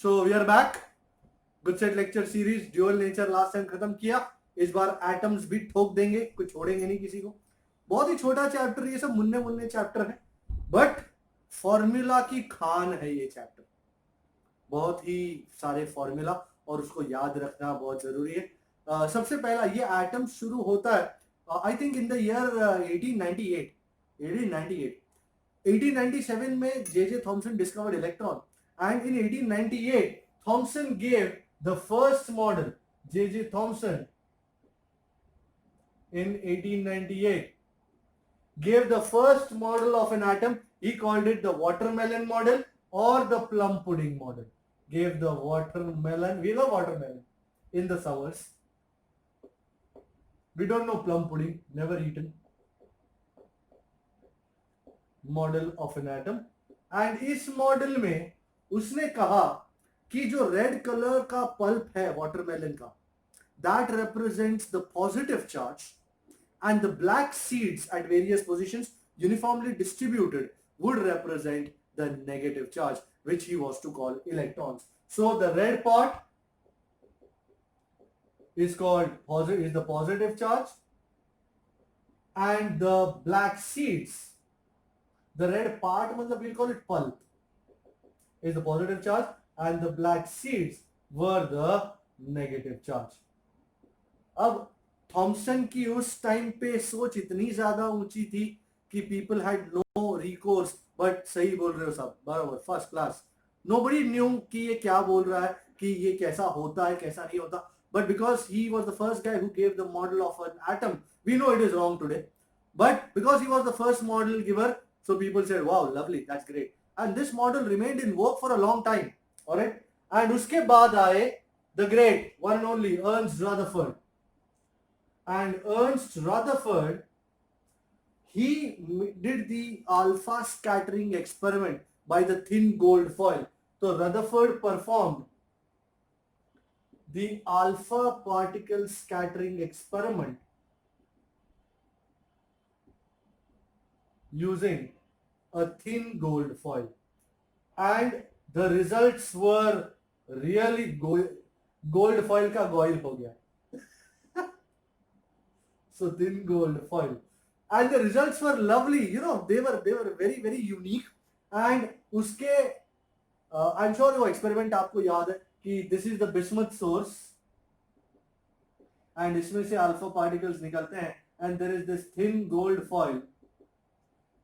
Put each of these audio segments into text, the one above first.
So we are back. Good set lecture series dual nature last time खत्म किया. इस बार atoms भी ठोक देंगे, कुछ छोड़ेंगे नहीं किसी को. बहुत ही छोटा चैप्टर, ये सब मुन्ने मुन्ने चैप्टर है, बट फॉर्मूला की खान है ये चैप्टर. बहुत ही सारे फॉर्मूला और उसको याद रखना बहुत जरूरी है. सबसे पहला ये एटम शुरू होता है I think in the year 1898. 1898 1897 में J Thomson discovered electron, and in 1898 Thomson gave the first model. J.J. Thomson in 1898 gave the first model of an atom. He called it the watermelon model or the plum pudding model. Gave the watermelon, we love watermelon in the summers. We don't know plum pudding, never eaten. Model of an atom. And इस model में उसने कहा कि जो red colour का pulp है watermelon का, that represents the positive charge, and the black seeds at various positions uniformly distributed would represent the negative charge, which he was to call electrons. So the red part is called is the positive charge, and the black seeds, the red part मतलब we'll call it pulp, is the positive charge, and the black seeds were the negative charge. अब Thompson की उस time पे सोच इतनी ज्यादा ऊंची थी कि people had no recourse. But सही बोल रहे हो सब, बराबर, फर्स्ट क्लास. नोबडी न्यू कि ये क्या बोल रहा है, कि ये कैसा होता है कैसा नहीं होता. But because he was the first guy who gave the model of an atom, we know it is wrong today, but because he was the first model giver, so people said wow, lovely, that's great, and this model remained in vogue for a long time. All right, and uske baad aaye the great one and only Ernst Rutherford. And Ernst Rutherford, he did the alpha scattering experiment by the thin gold foil. So Rutherford performed the alpha particle scattering experiment using a thin gold foil, and the results were really gold foil का goil हो गया. So thin gold foil, and the results were lovely. You know, they were very very unique. And उसके I'm sure वो experiment आपको याद है कि this is the bismuth source, and इसमें से alpha particles निकलते हैं, and there is this thin gold foil,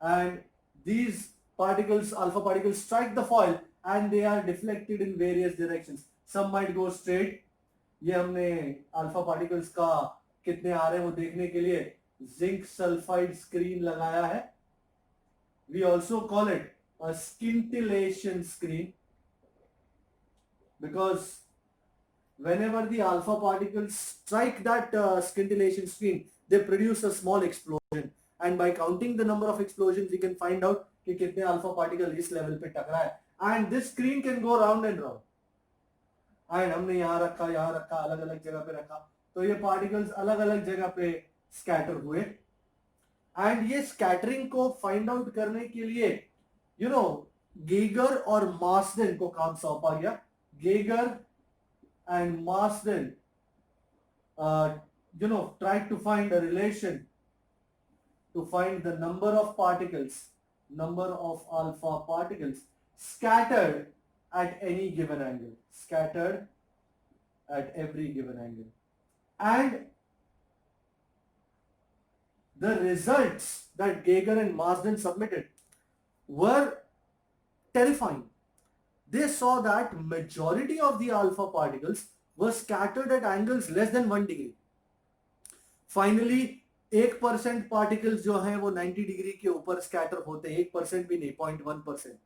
and these particles, alpha particles, strike the foil and they are deflected in various directions. Some might go straight. ये हमने alpha particles का कितने आ रहे हैं वो देखने के लिए जिंक सल्फाइड स्क्रीन लगाया है. We also call it a scintillation screen because whenever the alpha particles strike that scintillation screen, they produce a small explosion. And by counting the number of explosions, we can find out कि कितने alpha particle इस level पे टकरा है. And this screen can go round and round. And हमने यहाँ रखा, अलग अलग जगह पे रखा, तो ये particles अलग अलग जगह पे scatter हुए. And ये scattering को find out करने के लिए, you know, Geiger और Marsden को काम सौंपा गया. Geiger and Marsden, you know, tried to find a relation to find the number of particles, number of alpha particles scattered at any given angle, scattered at every given angle. And the results that Geiger and Marsden submitted were terrifying. They saw that majority of the alpha particles were scattered at angles less than 1 degree. Finally, 1% particles जो हैं वो 90 degree के ऊपर scatter होते हैं, 1% भी नहीं, 0.1%.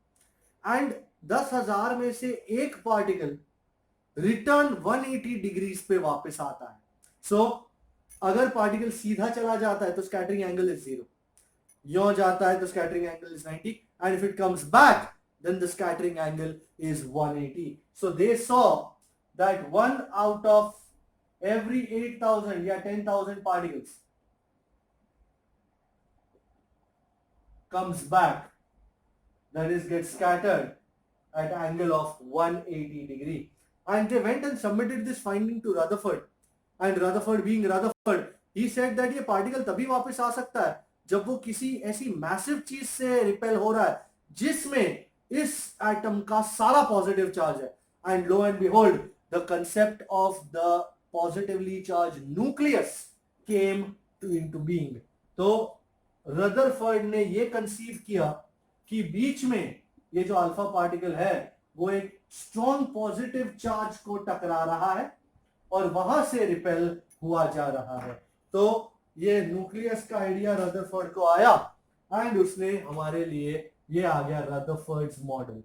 And 10,000 में से एक पार्टिकल रिटर्न 180 डिग्रीज पे वापस आता है. सो अगर पार्टिकल सीधा चला जाता है तो स्कैटरिंग एंगल इज 0, यो जाता है तो scattering angle is 90, and if it comes back then the scattering angle is 180. So they saw that 1 out of every 8,000 या 10,000 particles comes back, that is gets scattered at angle of 180 degree. And they went and submitted this finding to Rutherford. And Rutherford being Rutherford, he said that ये particle तभी वापस आ सकता है जब वो किसी ऐसी massive चीज से रिपेल हो रहा है जिसमें इस एटम का सारा पॉजिटिव चार्ज है. And lo and behold, the concept of the positively charged nucleus came into being. तो रदरफर्ड ने ये कंसीव किया कि बीच में ये जो अल्फा पार्टिकल है वो एक स्ट्रॉन्ग पॉजिटिव चार्ज को टकरा रहा है और वहां से रिपेल हुआ जा रहा है. तो ये न्यूक्लियस का आइडिया रदरफर्ड को आया एंड उसने हमारे लिए ये आ गया रदरफर्ड्स model.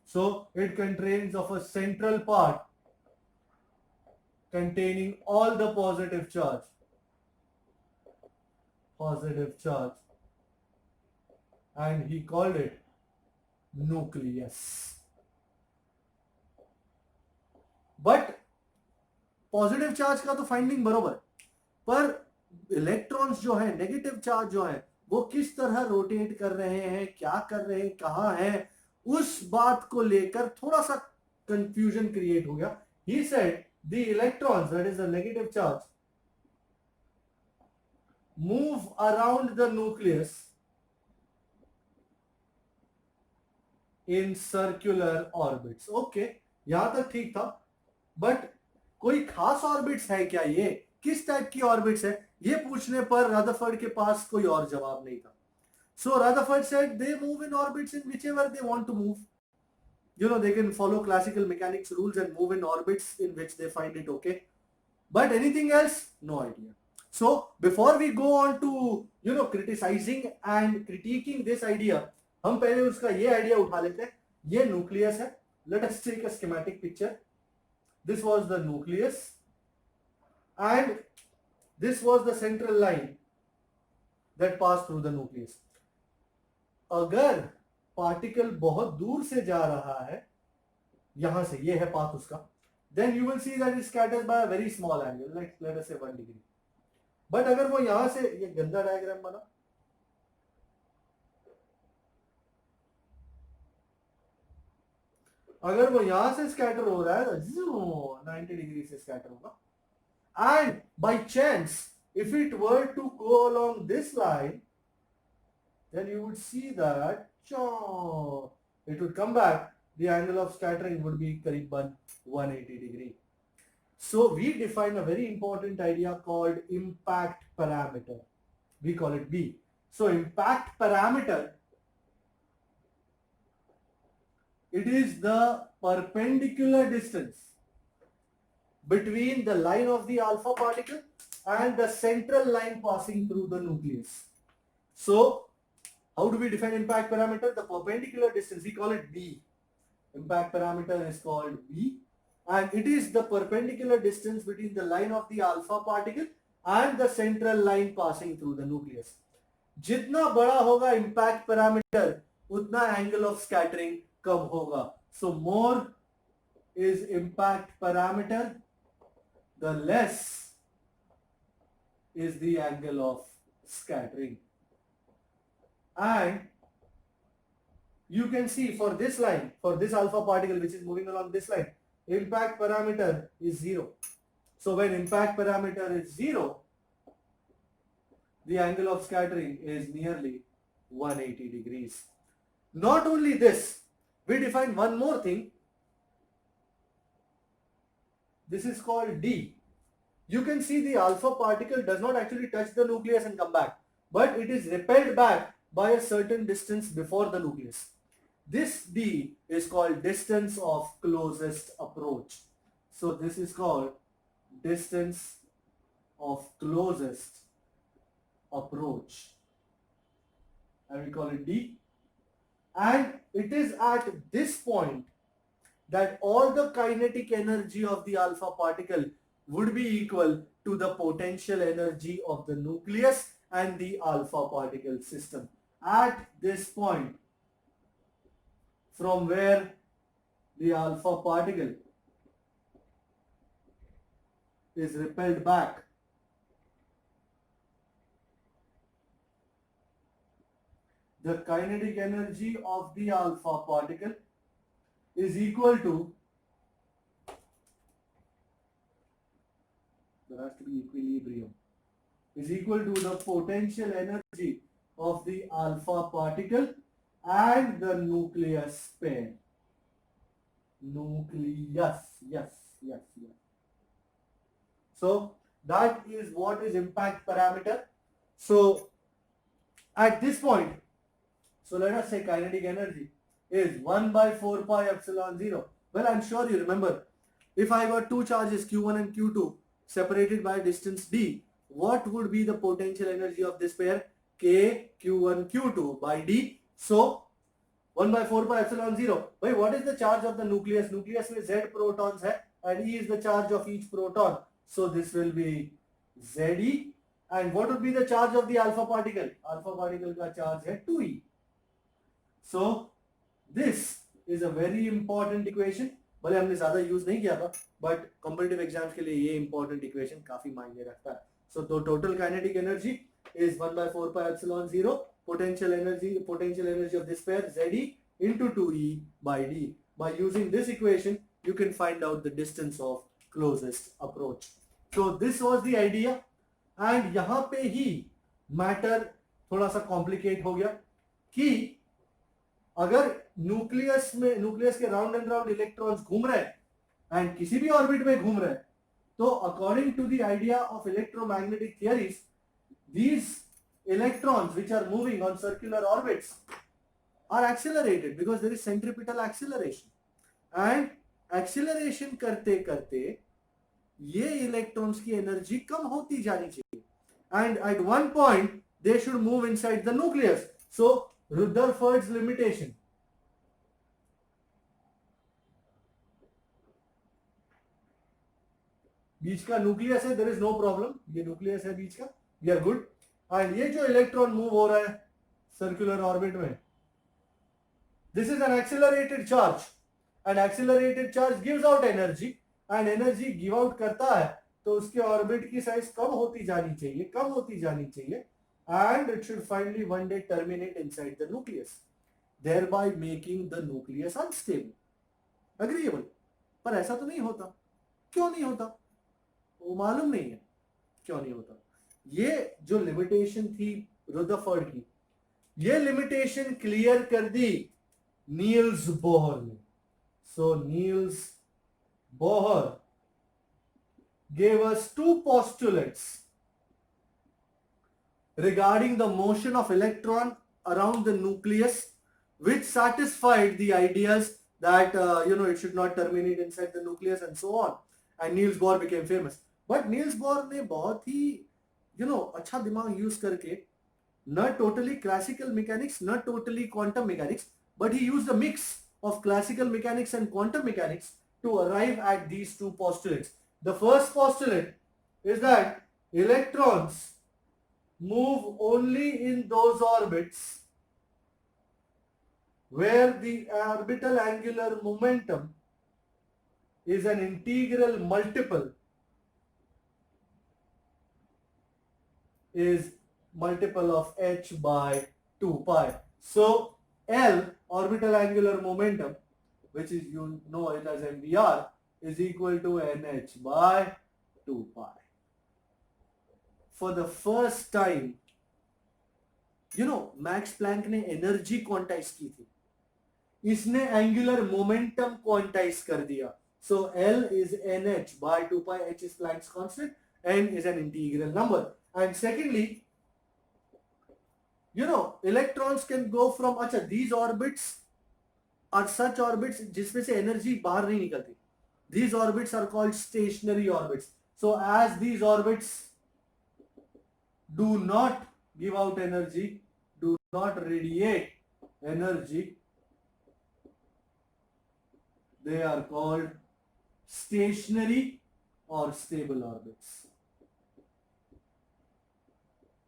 So it contains of a central part containing all the positive charge, and he called it nucleus. But positive charge का तो फाइंडिंग बरोबर, पर इलेक्ट्रॉन्स जो है, नेगेटिव चार्ज जो है, वो किस तरह रोटेट कर रहे हैं, क्या कर रहे हैं, कहां है, उस बात को लेकर थोड़ा सा कंफ्यूजन क्रिएट हो गया. He said the electrons, that is the negative charge, move around the nucleus in circular orbits. Okay, यहां तक ठीक था, बट कोई खास ऑर्बिट्स है क्या, ये किस टाइप की ऑर्बिट्स है, ये पूछने पर रदरफर्ड के पास कोई और जवाब नहीं था. So Rutherford said they move in orbits in whichever they want to move. You know, they can follow classical mechanics rules and move in orbits in which they find it okay. But anything else, no idea. So before we go on to, you know, criticizing and critiquing this idea, हम पहले उसका ये idea उठा लेते हैं. ये nucleus है. Let us take a schematic picture. This was the nucleus and this was the central line that passed through the nucleus. अगर पार्टिकल बहुत दूर से जा रहा है, यहां से, ये है पाथ उसका, then you will see that it scatters by a very small angle, like let us say 1 degree. But अगर वो यहां से, ये गंदा डायग्राम बना, अगर वो यहां से स्कैटर हो रहा है तो 90 डिग्री से स्कैटर होगा. And by chance if it were to go along this line, then you would see that it would come back, the angle of scattering would be करीबन 180 degree. So we define a very important idea called impact parameter. We call it B. So impact parameter, it is the perpendicular distance between the line of the alpha particle and the central line passing through the nucleus. So how do we define impact parameter? The perpendicular distance, we call it B. Impact parameter is called B, and it is the perpendicular distance between the line of the alpha particle and the central line passing through the nucleus. जितना बड़ा होगा impact parameter, उतना angle of scattering कम होगा. So more is impact parameter, the less is the angle of scattering. And you can see for this line, for this alpha particle which is moving along this line, impact parameter is 0. So when impact parameter is 0, the angle of scattering is nearly 180 degrees. Not only this, we define one more thing. This is called D. You can see the alpha particle does not actually touch the nucleus and come back, but it is repelled back by a certain distance before the nucleus. This D is called distance of closest approach. So this is called distance of closest approach, and we call it D. And it is at this point that all the kinetic energy of the alpha particle would be equal to the potential energy of the nucleus and the alpha particle system. At this point, from where the alpha particle is repelled back, the kinetic energy of the alpha particle is equal to, there has to be equilibrium, is equal to the potential energy of the alpha particle and the nucleus pair. Nucleus, yes. So that is what is impact parameter. So at this point, so let us say kinetic energy is 1 by 4 pi epsilon 0. Well, I'm sure you remember, if I got two charges q1 and q2 separated by distance d, what would be the potential energy of this pair? K q1 q2 by d. So 1 by 4 pi epsilon 0. Wait, what is the charge of the nucleus? Nucleus में Z protons है and E is the charge of each proton. So this will be Ze. And what would be the charge of the alpha particle? Alpha particle का charge है 2e. So this is a very important equation. भले हमने ज़्यादा use नहीं किया था, but competitive exams के लिए ये important equation काफी मायने रखता है. So the total kinetic energy is 1 by 4 pi epsilon 0. Potential energy of this pair Ze into 2e by d. By using this equation, you can find out the distance of closest approach. So this was the idea, and यहाँ पे ही matter थोड़ा सा complicate हो गया कि अगर nucleus के round and round electrons घूम रहे हैं एंड किसी भी ऑर्बिट में घूम रहे हैं, तो according to the idea of electromagnetic theories, these electrons which are moving on circular orbits are accelerated because there is centripetal acceleration, and acceleration करते करते ये electrons की energy कम होती जानी चाहिए, and at one point they should move inside the nucleus. So Rutherford's limitation, बीच का nucleus है, there is no problem, ये न्यूक्लियस है बीच का, we are good. एंड ये जो इलेक्ट्रॉन मूव हो रहा है सर्कुलर ऑर्बिट में, this is an accelerated charge, and accelerated charge gives out energy, and energy give out करता है तो उसके ऑर्बिट की साइज कम होती जानी चाहिए, and it should finally one day terminate inside the nucleus, thereby making the nucleus unstable. Agreeable? पर ऐसा तो नहीं होता. क्यों नहीं होता वो मालूम नहीं है क्यों नहीं होता. ये जो लिमिटेशन थी रुदरफोर्ड की, ये लिमिटेशन क्लियर कर दी नील्स बोहर ने. So Niels Bohr gave us two postulates regarding the motion of electron around the nucleus, which satisfied the ideas that it should not terminate inside the nucleus and so on, and Niels Bohr became famous. But Niels Bohr ने बहुत ही अच्छा दिमाग use करके, not totally classical mechanics, not totally quantum mechanics, but he used a mix of classical mechanics and quantum mechanics to arrive at these two postulates. The first postulate is that electrons move only in those orbits where the orbital angular momentum is an integral multiple of h by 2 pi. So L, orbital angular momentum, which is, you know it as mvr, is equal to nh by 2 pi. For the first time, Max Planck ने energy quantize की थी, इसने angular momentum quantize कर दिया. So L is nh by 2 pi, h is Planck's constant, n is an integral number. And secondly, electrons can go from, these orbits are such orbits जिसमें से energy बाहर नहीं निकलती. These orbits are called stationary orbits. So as these orbits do not give out energy, do not radiate energy, they are called stationary or stable orbits.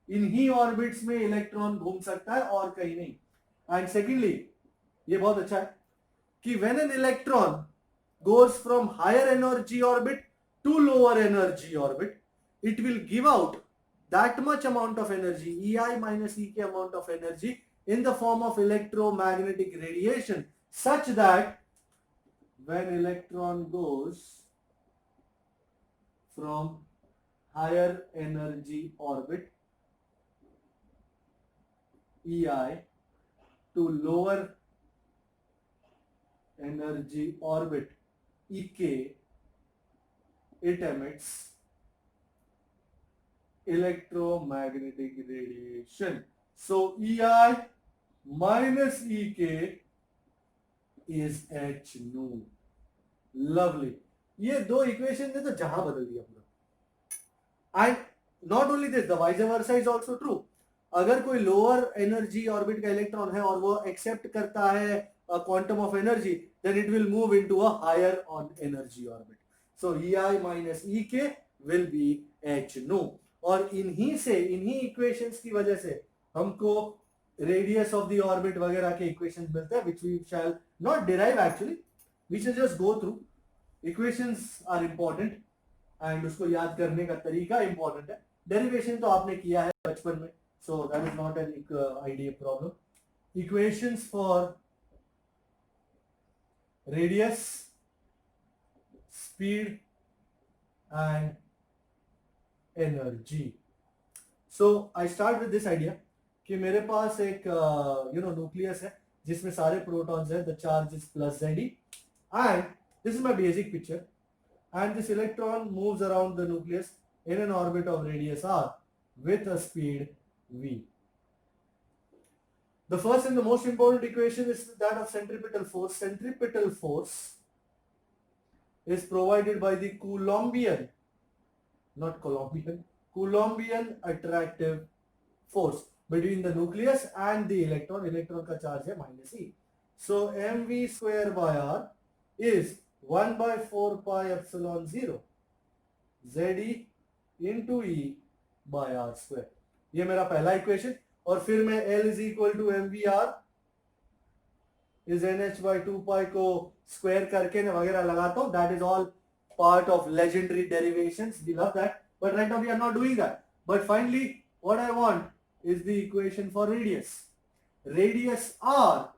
इन्हीं orbits में electron घूम सकता है और कहीं नहीं. एंड सेकेंडली, ये बहुत अच्छा है कि when an electron goes from higher energy orbit to lower energy orbit, it will give out that much amount of energy, EI minus EK amount of energy, in the form of electromagnetic radiation, such that when electron goes from higher energy orbit EI to lower energy orbit EK, it emits electromagnetic radiation. So EI minus EK is H nu. Lovely. ये दो equation ने तो जहां बदल दिया पूरा. And not only this, the vice versa is also true. अगर कोई लोअर एनर्जी ऑर्बिट का इलेक्ट्रॉन है और वो एक्सेप्ट करता है quantum of energy, then it will move into a higher on energy orbit. So EI minus EK will be H nu. और इन्हीं इक्वेशंस की वजह से हमको रेडियस ऑफ द ऑर्बिट वगैरह के इक्वेशंस मिलते हैं, which we shall not derive actually, we shall just go through. Equations are important and उसको याद करने का तरीका इंपॉर्टेंट है. डेरिवेशन तो आपने किया है बचपन में, so that is not an idea problem. Equations for radius, speed and energy. So I start with this idea कि मेरे पास एक न्यूक्लियस है जिसमें सारे प्रोटॉन्स हैं. The charge is plus Ze and this is my basic picture, and this electron moves around the nucleus in an orbit of radius r with a speed v. The first and the most important equation is that of centripetal force. Centripetal force is provided by the Coulombian, not Colombian, Coulombian attractive force between the nucleus and the electron. Electron का charge है minus e. So mv square by r is 1 by 4 pi epsilon 0 Ze into E by r square. ये मेरा पहला equation. और फिर मैं L is equal to mvr is nh by 2 pi को square करके ना वगैरह लगाता हूँ. That is all part of legendary derivations. We love that. But right now we are not doing that. But finally, what I want is the equation for radius. Radius r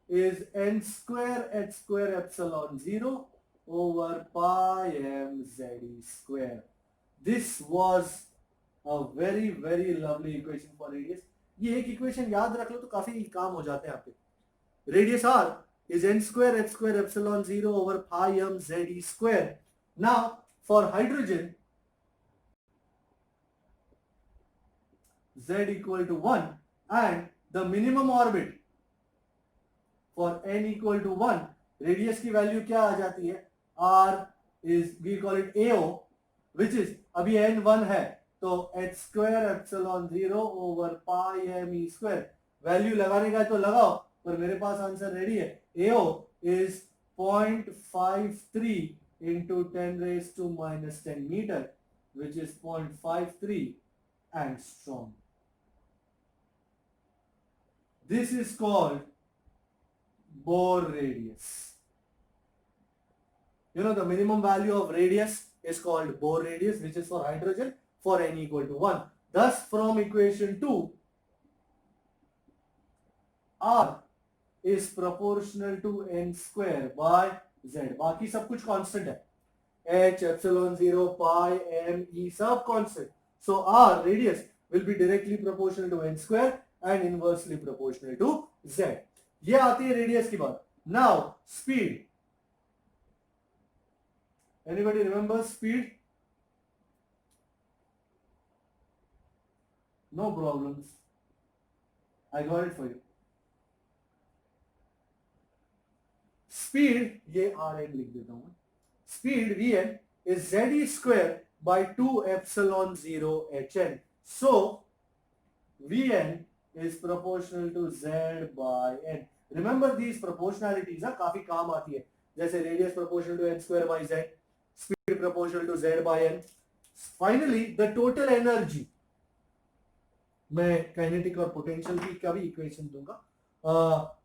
is n square h square epsilon 0 over pi m Ze square. This was a very very lovely equation for radius. ये एक equation याद रख लो तो काफी काम हो जाते हैं आपके. Radius r is n square h square epsilon 0 over pi m Ze square. Now for hydrogen, Z equal to 1 and the minimum orbit for n equal to 1, radius की वैल्यू क्या आ जाती है? R is, we call it AO, which is अभी n 1 है तो h square epsilon 0 over pi m e square. Value लगाने का तो लगाओ, पर मेरे पास आंसर रेडी है. AO is 0.53 into 10 raised to minus 10 meter, which is 0.53 angstrom. This is called Bohr radius. You know, the minimum value of radius is called Bohr radius, which is for hydrogen for n equal to 1. Thus, from equation 2, R is proportional to n square by Z. बाकी सब कुछ constant है. H, epsilon 0, pi, m, e सब constant. So R radius will be directly proportional to n square and inversely proportional to Z. ये आती है radius की बात. Now speed. Anybody remember speed? No problems. I got it for you. Speed, ये Rn लिख देता हूँ. Speed Vn is Ze square by 2 epsilon 0 Hn. So Vn is proportional to Z by n. Remember these proportionalities ना काफी काम आती है. जैसे radius proportional to n square by Z, speed proportional to Z by n. Finally, the total energy. मैं kinetic और potential की का भी इक्वेशन दूंगा.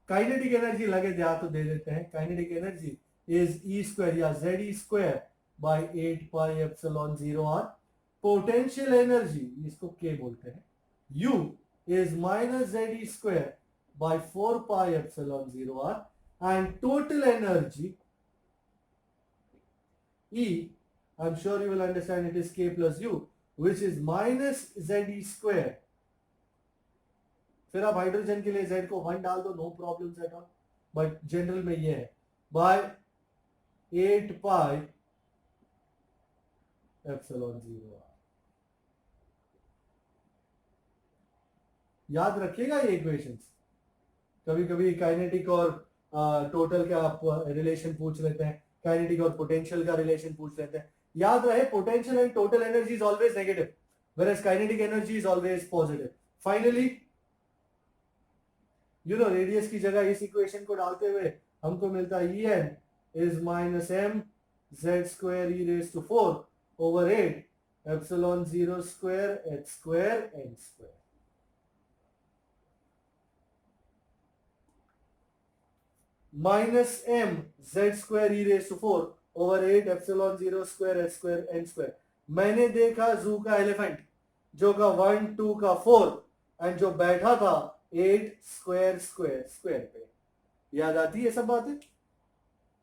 काइनेटिक एनर्जी लगे ध्यान तो दे देते हैं. Kinetic energy is E square या Ze square by 8 pi epsilon 0 r. Potential energy, इसको K बोलते हैं, U is minus Ze square by 4 pi epsilon 0 r, and total energy E, I'm sure you will understand it is K plus U, which is minus ZE square. फिर आप hydrogen के लिए Z को 1 डाल दो, no problems at all, but general में ये है बाय 8 पाई एप्सिलॉन 0 r. याद रखिएगा ये इक्वेशंस. कभी कभी काइनेटिक और टोटल का आप रिलेशन पूछ लेते हैं, काइनेटिक और पोटेंशियल का रिलेशन पूछ लेते हैं. याद रहे potential and total energy is always negative, whereas kinetic energy is always positive. Finally, you know, radius की जगह इस इक्वेशन को डालते हुए हमको मिलता है En is minus m z square e raised to 4 over 8 epsilon 0 square h square n square. Minus m z square e raised to 4 over 8 epsilon 0 square h square n square. मैंने देखा जू का एलिफेंट जो का 1 2 का 4 and जो बैठा था 8 स्क्वायर स्क्वायर स्क्वायर पे. याद आती है सब बातें.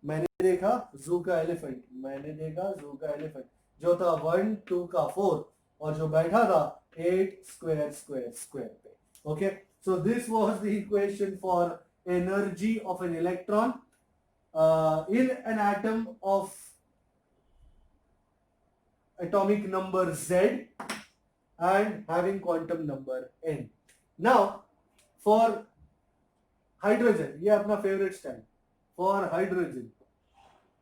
मैंने देखा जू का एलिफेंट, मैंने देखा जू का एलिफेंट जो था 1 2 का 4 और जो बैठा था 8 स्क्वायर स्क्वायर स्क्वायर पे. Okay, so this was the equation for energy of an electron in an atom of atomic number Z and having quantum number n. Now for hydrogen, ये अपना favorite स्टाइल. For hydrogen,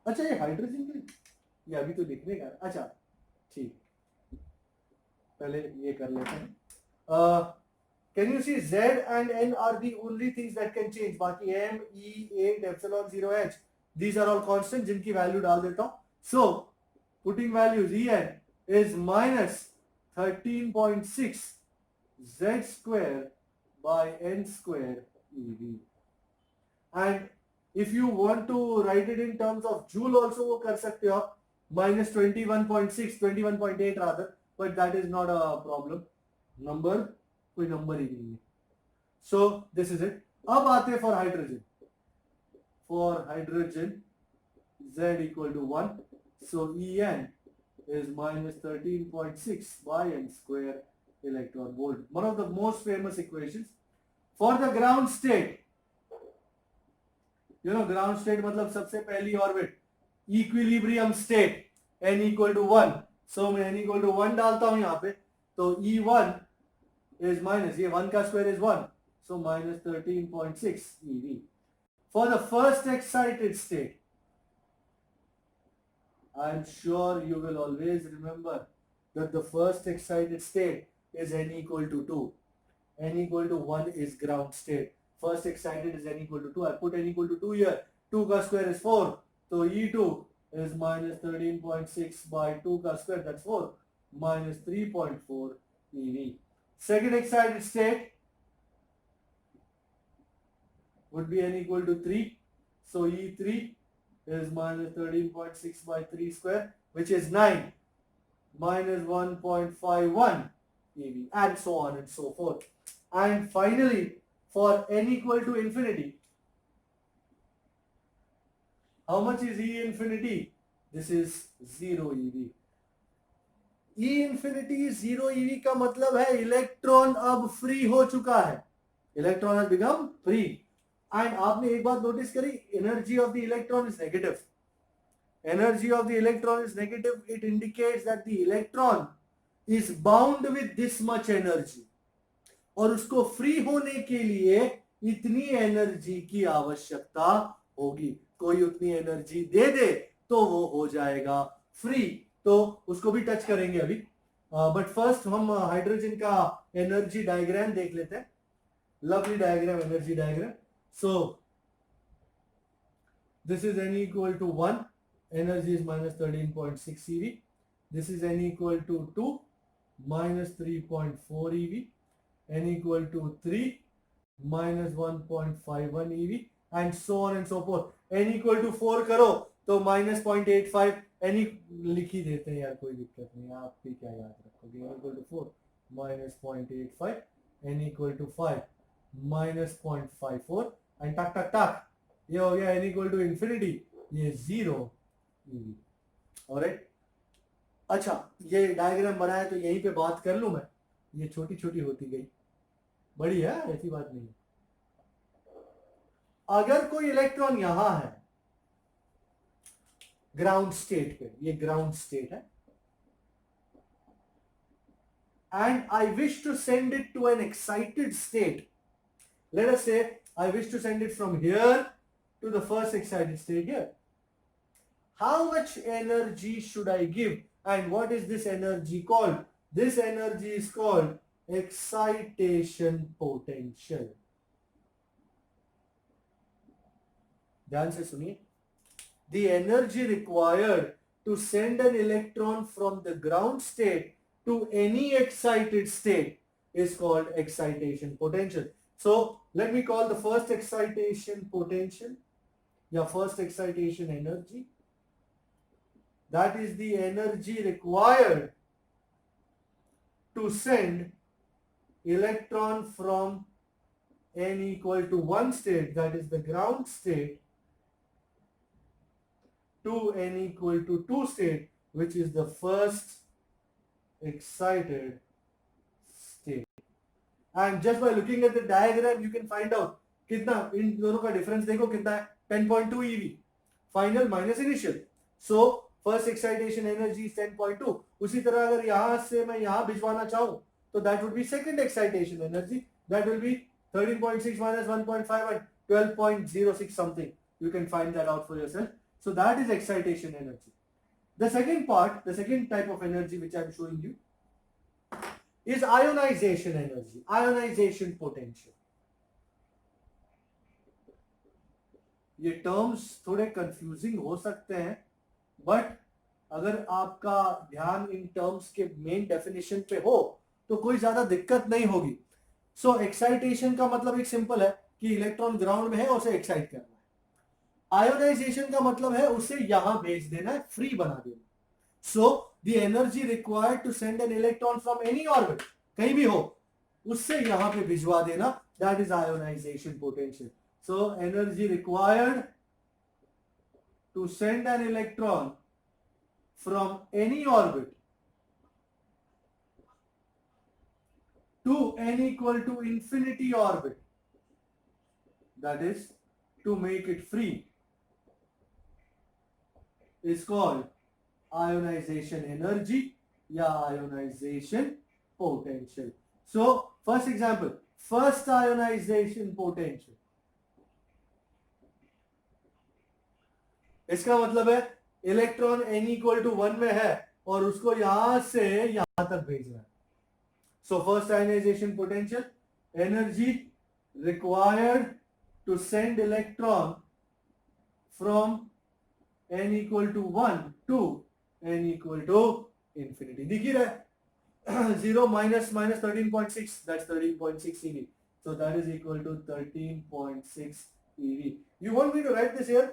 अच्छा ये hydrogen के ये अभी तो लिखने का. अच्छा ठीक, पहले ये कर लेते हैं. Can you see Z and N are the only things that can change. बाकी M, E, 8, epsilon 0, H, these are all constant जिनकी वैल्यू डाल देता हूँ. So putting values, En is minus 13.6 Z square by N square EV. And if you want to write it in terms of joule also वो कर सकते हो आप, minus 21.6, 21.8 rather, but that is not a problem. Number कोई number ही नहीं है. सो this is it. अब आते हैं for hydrogen. For hydrogen Z equal to 1, so En is minus 13.6 by n square electron volt. One of the most famous equations. For the ground state, you know ground state मतलब सबसे पहली orbit, equilibrium state, n equal to 1, so मैं n equal to 1 डालता हूं यहाँ पे, तो E1 is minus, ये 1 का square is 1, so minus 13.6 EV. For the first excited state, I am sure you will always remember that the first excited state is n equal to 2. N equal to 1 is ground state. First excited is n equal to 2. I put n equal to 2 here. 2 का square is 4. So E2 is minus 13.6 by 2 का square, that's 4, minus 3.4 EV. Second excited state would be n equal to 3. So E3 is minus 13.6 by 3 square, which is 9, minus 1.51 EV, and so on and so forth. And finally, for n equal to infinity, how much is E infinity? This is 0 EV. E infinity 0 EV का मतलब है electron अब free हो चुका है. Electron has become free. And आपने एक बात नोटिस करी, energy of the electron is negative. Energy of the electron is negative. It indicates that the electron is bound with this much energy. और उसको फ्री होने के लिए इतनी एनर्जी की आवश्यकता होगी. कोई उतनी एनर्जी दे दे तो वो हो जाएगा फ्री. तो उसको भी टच करेंगे अभी. बट फर्स्ट हम हाइड्रोजन का एनर्जी डायग्राम देख लेते हैं. Lovely diagram, energy diagram. So this is n equal to 1, energy is minus 13.6 eV. This is n equal to 2, minus 3.4 eV. N equal to 3, minus 1.51 eV, and so on and so forth. N equal to 4 करो तो minus 0.85. n लिख ही देते हैं यार, कोई दिक्कत नहीं, आप भी क्या याद रखोगे. n equal to 4 minus 0.85, n equal to 5 minus 0.54 and टक टक टक ये हो गया n equal to infinity, ये 0 eV. ऑलराइट, अच्छा ये डायग्राम बनाया तो यहीं पे बात कर लूं मैं, ये छोटी छोटी होती गई, बड़ी है ऐसी बात नहीं है. अगर कोई इलेक्ट्रॉन यहां है ग्राउंड स्टेट पे, ये ग्राउंड स्टेट है, and I wish to send it to an excited state. Let us say I wish to send it from here to the first excited state here. How much energy should I give? And what is this energy called? This energy is called excitation potential. ध्यान से सुनिए. The energy required to send an electron from the ground state to any excited state is called excitation potential. So let me call the first excitation potential, या first excitation energy. That is the energy required to send electron from n equal to 1 state, that is the ground state, to n equal to 2 state, which is the first excited state. And just by looking at the diagram you can find out कितना इन दोनों का difference देखो कितना है, 10.2 eV final minus initial. So first excitation energy is 10.2. उसी तरह अगर यहां से मैं यहां भिजवाना चाहूं तो that would be second excitation energy, that will be 13.6 minus 1.5 and 12.06 something. You can find that out for yourself. So that is excitation energy. The second part, the second type of energy which I am showing you is ionization energy, ionization potential. ये terms थोड़े confusing हो सकते हैं, but अगर आपका ध्यान in terms के main definition पे हो तो कोई ज्यादा दिक्कत नहीं होगी. सो एक्साइटेशन का मतलब एक सिंपल है कि इलेक्ट्रॉन ग्राउंड में है और उसे एक्साइट करना है. आयोनाइजेशन का मतलब है उसे यहां भेज देना है, फ्री बना देना. So the energy required to send an electron from any orbit, कहीं भी हो, उससे यहां पे भिजवा देना, that is ionization potential. So energy required to send an electron from any orbit to n equal to infinity orbit, that is to make it free, is called ionization energy या ionization potential. So first example, first ionization potential, इसका मतलब है electron n equal to 1 में है और उसको यहां से यहां तक भेजना है. So first ionization potential, energy required to send electron from n equal to 1 to n equal to infinity. दिख ही रहा है 0 minus 13.6, that's 13.6 eV. So that is equal to 13.6 eV. You want me to write this here?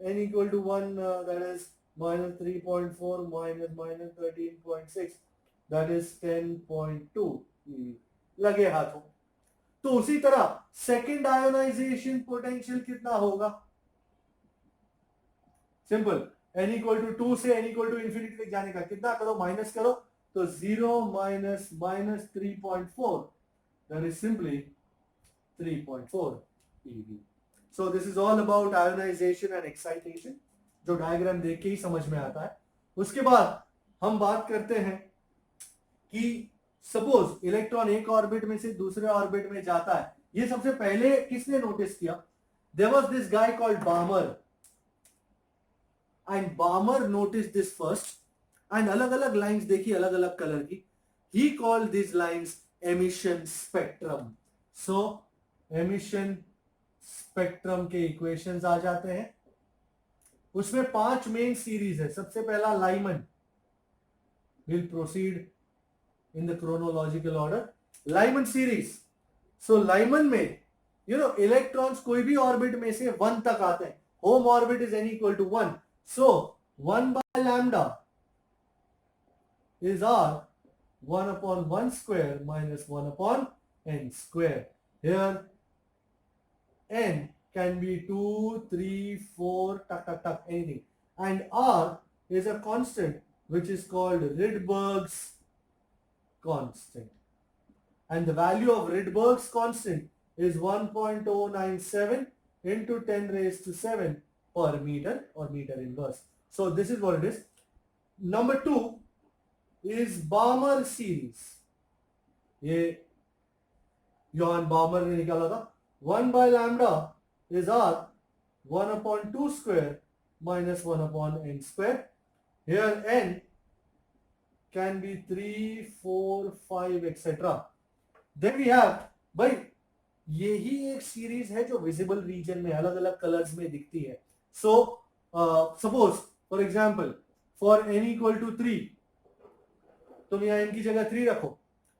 N equal to 1, that is minus 3.4 minus 13.6, that is 10.2 eV. लगे हाथों. तो उसी तरह second ionization potential कितना होगा? सिंपल, n इक्वल टू 2 से n equal to infinity तक जाने का कितना करो, माइनस करो, तो 0 minus 3.4, that is simply 3.4 eV. So this is all about ionization and excitation, जो डायग्राम देख के ही समझ में आता है. उसके बाद हम बात करते हैं कि सपोज इलेक्ट्रॉन एक ऑर्बिट में से दूसरे ऑर्बिट में जाता है. ये सबसे पहले किसने नोटिस किया? There was this guy called Balmer, and Balmer noticed this first, and अलग अलग लाइंस देखी अलग अलग कलर की. He called these lines emission spectrum. So emission spectrum के इक्वेशंस आ जाते हैं. उसमें 5 मेन सीरीज है. सबसे पहला Lyman, will proceed in the chronological order. Lyman series. So Lyman में इलेक्ट्रॉन्स कोई भी ऑर्बिट में से 1 तक आते हैं. Home orbit is n equal to 1. So 1 by lambda is r 1 upon 1 square minus 1 upon n square. here n can be 2, 3, 4, anything, and r is a constant which is called Rydberg's constant, and the value of Rydberg's constant is 1.097 into 10 raised to 7 per meter or meter inverse. So this is what it is. Number 2 is Balmer series. ये Johann Balmer ने निकाला था. 1 by lambda is r 1 upon 2 square minus 1 upon n square. Here n can be 3, 4, 5 etc. Then we have, भाई यही एक series है जो visible region में अलग अलग कलर्स में दिखती है. So suppose for example for n equal to 3, तुम यहाँ n की जगह 3 रखो,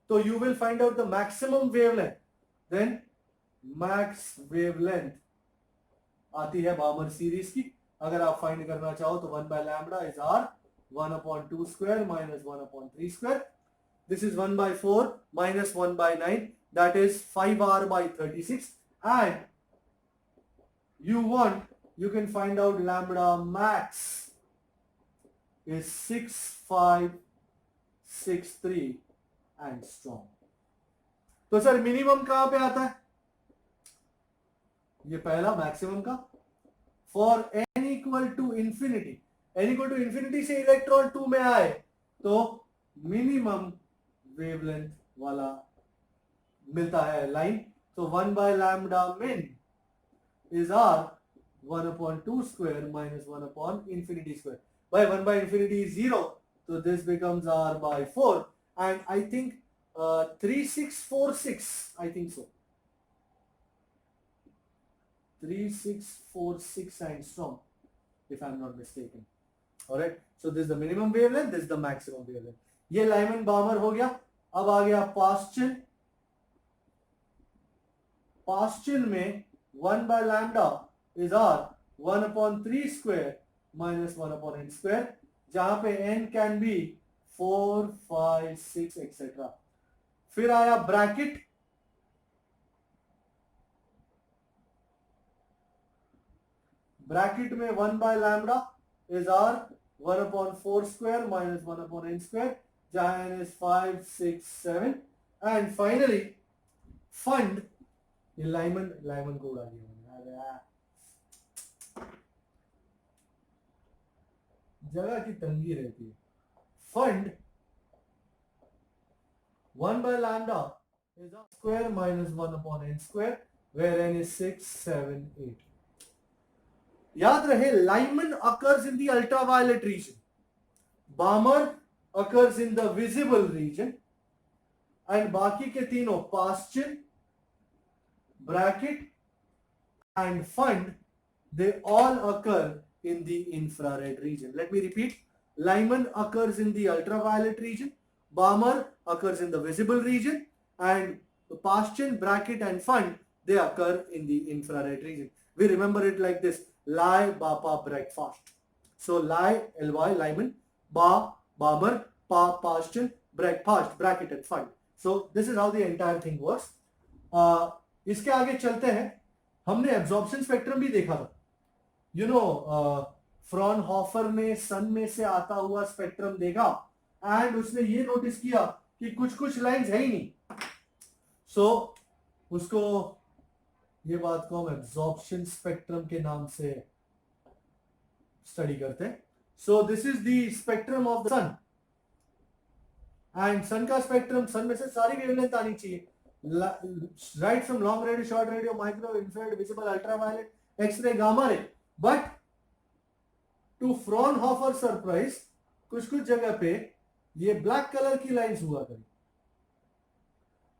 तो you will find out the maximum wavelength. Then max wavelength आती है बामर सीरीज की. अगर आप फाइंड करना चाहो तो 1 by lambda is r 1 upon 2 square minus 1 upon 3 square. This is 1 by 4 minus 1 by 9, that is 5r by 36, and you can find out lambda max is 6563 angstrom. तो sir minimum कहां पे आता है? ये पहला मैक्सिमम का. For n equal to infinity, n equal to infinity से electron 2 में आए तो मिनिमम वेवलेंथ वाला मिलता है लाइन. तो 1 by lambda min is r 1 upon 2 square minus 1 upon infinity square. By 1 by infinity is 0, so this becomes r by 4, and I think 3646, I think so. 3646 angstrom, if I'm not mistaken. All right. So this is the minimum wavelength. This is the maximum wavelength. ये Lyman बामर हो गया. अब आ गया Paschen. Paschen में 1 by lambda is r 1 upon 3 square minus 1 upon n square, जहां पे n can be 4, 5, 6 etc. फिर आया ब्रैकेट. ब्रैकेट में 1 by lambda is r 1 upon 4 square minus 1 upon n square, जहां n is 5, 6, 7, and finally fund. ये Lyman को उड़ा दिया, जगह की तंगी रहती है. Fund 1 by lambda is r square minus 1 upon n square, where n is 6, 7, 8. याद रहे, Lyman occurs in the ultraviolet region, बामर occurs in the visible region, and बाकी के तीनों Paschen, bracket and fund, they all occur in the infrared region. Let me repeat. Lyman occurs in the ultraviolet region, Balmer occurs in the visible region, and Paschen, Brackett and Fund, they occur in the infrared region. We remember it like this: Lie, Bapa, breakfast. So Lie, Ly, Lyman, Ba, Balmer, Pa, Paschen, breakfast, Brackett and Fund. So this is how the entire thing works. इसके आगे चलते हैं. हमने absorption spectrum भी देखा था. Fraunhofer ने सन में से आता हुआ स्पेक्ट्रम देखा एंड उसने ये नोटिस किया कि कुछ कुछ लाइंस है ही नहीं. सो उसको, ये बात को हम एब्जॉर्प्शन स्पेक्ट्रम के नाम से स्टडी करते हैं. So this is the spectrum of the sun, and sun का स्पेक्ट्रम, सन में से सारी वेवलेंथ आनी चाहिए, right from long radio, short radio, micro, infrared, visible, ultraviolet, X-ray, gamma ray. But to Fraunhofer surprise, कुछ कुछ जगह पे ये ब्लैक कलर की लाइंस हुआ करी,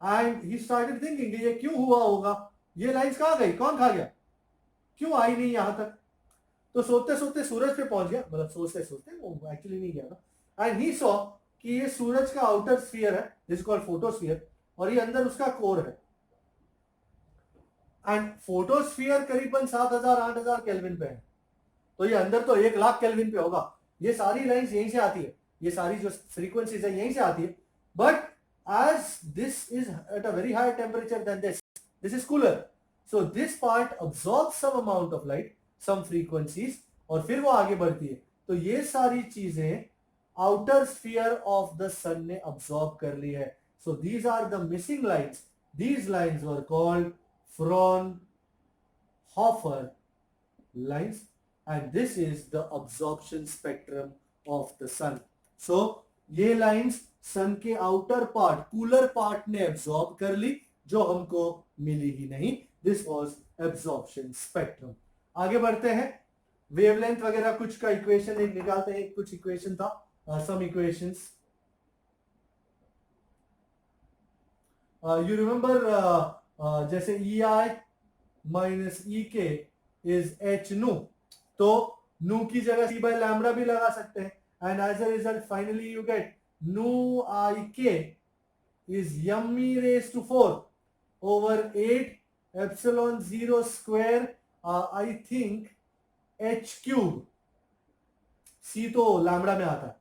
एंड ही स्टार्टेड थिंकिंग ये क्यों हुआ होगा, ये लाइंस कहां गई, कौन खा गया, क्यों आई नहीं यहां तक. तो सोचते सोचते सूरज पे पहुंच गया, मतलब सोचते सोचते, वो एक्चुअली नहीं गया था, एंड ही सॉ कि ये सूरज का आउटर स्फीयर है, दिस कॉल्ड फोटोस्फीयर, और ये अंदर उसका कोर है. एंड फोटोस्फीयर करीबन 7000-8000 केल्विन पे है, तो ये अंदर तो 1,00,000 केल्विन पे होगा. ये सारी लाइंस यहीं से आती है, ये सारी जो फ्रीक्वेंसीज है यहीं से आती है. But as this is at a very high temperature than this, This is cooler. So this part absorbs some amount of light, some frequencies, और फिर वो आगे बढ़ती है. तो ये सारी चीजें outer sphere of the sun ने absorb कर ली है. So these are the missing lines. These lines were called Fraunhofer lines, and this is the absorption spectrum of the sun. So ये lines सन के आउटर पार्ट, कूलर पार्ट ने absorb कर ली, जो हमको मिली ही नहीं. This was absorption spectrum. आगे बढ़ते हैं. वेवलेंथ वगैरह कुछ का इक्वेशन एक निकालते हैं. कुछ इक्वेशन था, सम इक्वेशंस. यू रिमेंबर जैसे ई आई माइनस ई के इज एच नू, तो नू की जगह सी बाय लैम्बडा भी लगा सकते हैं. And as a result finally you get nu ik is m e raised to 4 over 8 epsilon 0 square, I think h cube. c तो लैम्बडा में आता है.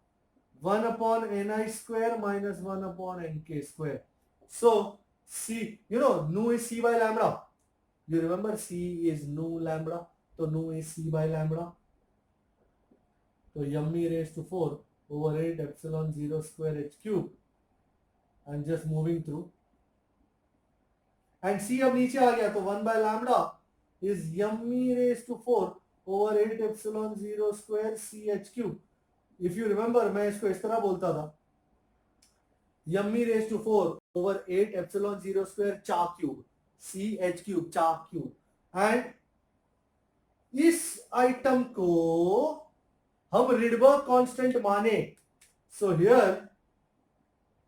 1 upon ni square minus 1 upon nk square. So c, you know, nu is c by lambda. You remember c is nu lambda, so nu is c by lambda. So m e raised to 4 over 8 epsilon 0 square h cube. I'm just moving through. And c अब नीचे आ गया, तो 1 by lambda is m e raised to 4 over 8 epsilon 0 square c h cube. If you remember, मैं इसको इस तरह बोलता था, m e raised to 4 over 8 epsilon 0 square चा cube, c h cube, चा cube. And इस आइटम को हम रिडबर्ग कांस्टेंट माने. So here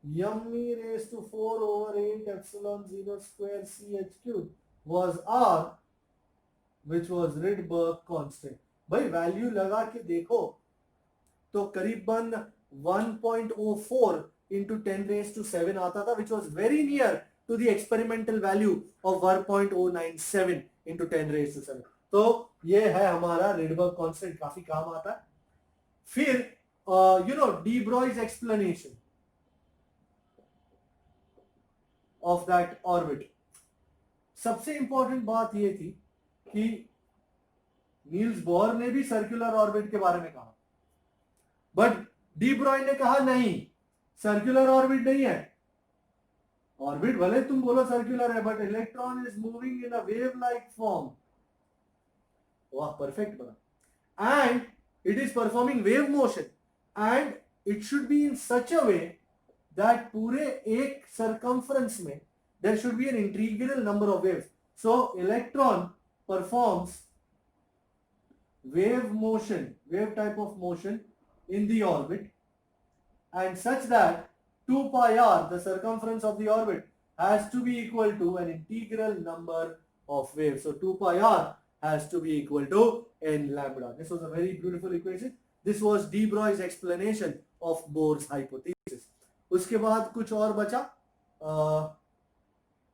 m e raised to 4 over 8 epsilon 0 square c h cube was r, which was Rydberg constant. भाई value लगा के देखो तो करीबन 1.04 into 10 raised to 7 आता था, which was very near to the experimental value of 1.097 into 10 raised to 7. तो ये है हमारा Rydberg constant, काफी काम आता है. फिर you know, de Broglie's explanation of that orbit. सबसे इंपॉर्टेंट बात ये थी कि नील्स बोर ने भी सर्कुलर ऑर्बिट के बारे में कहा, बट डी ब्रॉय ने कहा नहीं, सर्कुलर ऑर्बिट नहीं है. ऑर्बिट भले तुम बोलो सर्कुलर है, but electron is moving in a wave like form. वाह, परफेक्ट बना. And it is performing wave motion, and it should be in such a way that पूरे एक circumference में there should be an integral number of waves. So electron performs wave motion, wave type of motion in the orbit, and such that 2 pi r, the circumference of the orbit, has to be equal to an integral number of waves. So 2 pi r has to be equal to n lambda. This was a very beautiful equation. This was de Broglie's explanation of Bohr's hypothesis. उसके बाद कुछ और बचा.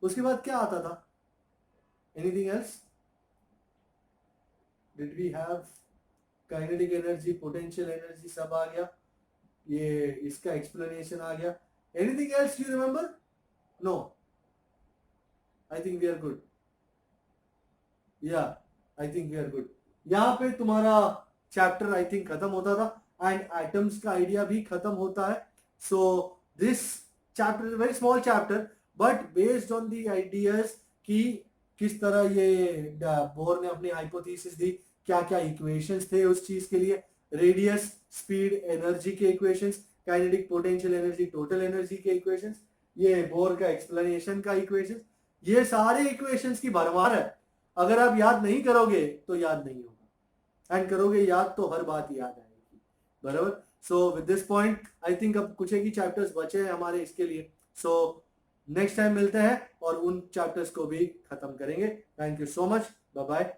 उसके बाद क्या आता था? Anything else? Did we have kinetic energy, potential energy, सब आ गया. ये इसका explanation आ गया. Anything else you remember? No. I think we are good. Yeah. I think we are good. यहाँ पे तुम्हारा चैप्टर आई थिंक खत्म होता था, एंड एटम्स का आइडिया भी खत्म होता है. So this chapter is very small chapter, but based on the ideas कि किस तरह ये बोर ने अपनी हाइपोथेसिस दी, क्या क्या इक्वेशंस थे उस चीज के लिए, रेडियस, स्पीड, एनर्जी के equations, kinetic, potential energy, total energy के इक्वेशंस, ये बोर का एक्सप्लेनेशन का इक्वेशंस, ये सारे इक्वेशंस की भरमार है. अगर आप याद नहीं करोगे तो याद नहीं होगा, एंड करोगे याद तो हर बात याद आएगी. बराबर. So with this point I think अब कुछ एक ही चैप्टर्स बचे हैं हमारे इसके लिए. सो नेक्स्ट टाइम मिलते हैं और उन चैप्टर्स को भी खत्म करेंगे. Thank you so much. Bye bye.